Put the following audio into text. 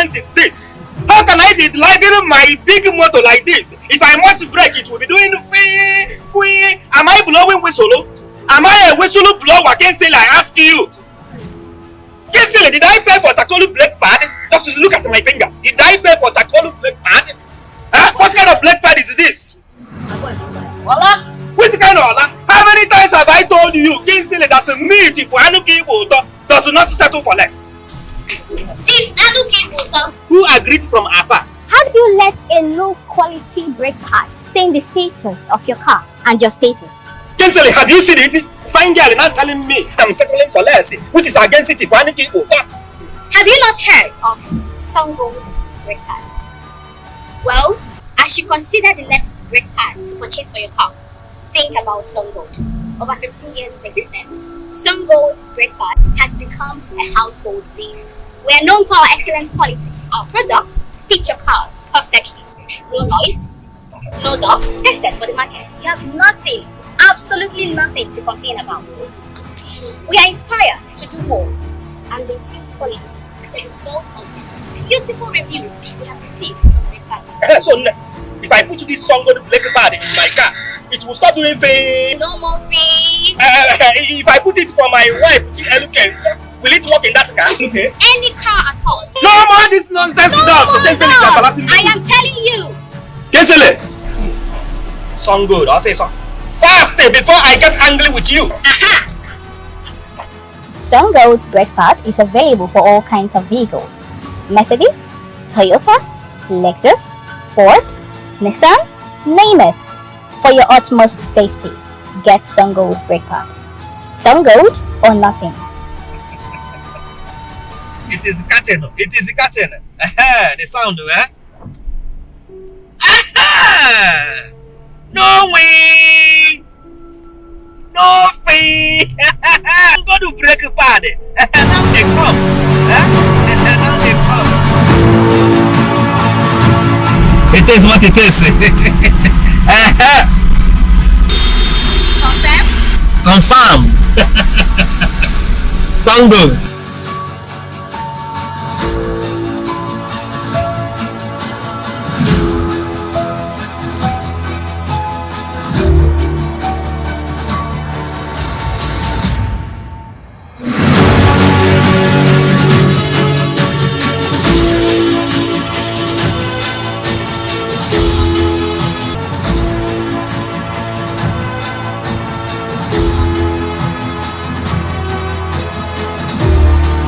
embarrassment is this? How can I be driving my big motor like this? If I must brake, it will be doing free, free. Am I blowing whistle? Am I a whistle blower? Kinsele, I ask you. Kinsele, did I pay for Takolu brake pad? Just look at my finger. Did I pay for Takolu brake pad? Huh? What kind of brake pad is this? Voila. Which kind of Ola? How many times have I told you, Kinsele, that meat for Anuki Igbo does not settle for less? Chief Anuki Igbo. Who agreed from afar? How do you let a low quality brake pad stay in the status of your car and your status? Kinsele, have you seen it? Fine girl not telling me I'm settling for less, which is against it for Anuki Igbo. Have you not heard of SUNGOLD Brake pad? Well, as you consider the next brake pad to purchase for your car, think about SUNGOLD. Over 15 years of existence, SUNGOLD Brake pad has become a household name. We are known for our excellent quality. Our product fits your car perfectly. No noise, no dust, tested for the market. You have nothing, absolutely nothing to complain about. We are inspired to do more and maintain quality as a result of the beautiful reviews we have received from brake pads. So, if I put this SUNGOLD brake pad in my car, it will stop doing fee. No more fee. If I put it for my wife, will it work in that car? Okay. Any car at all. No more this nonsense. No more dust. I am telling you. Kinsele, SUNGOLD, I'll say so. Fast before I get angry with you. SUNGOLD Brake pad is available for all kinds of vehicles. Mercedes, Toyota, Lexus, Ford, Nissan, name it. For your utmost safety, get SUNGOLD Brake pad. SUNGOLD or nothing. It is catching. It is catching. The sound, eh? No way! No fee! Go to brake pad. Now they come. Now they come. It is what it is. Confirmed? Confirm. SUNGOLD.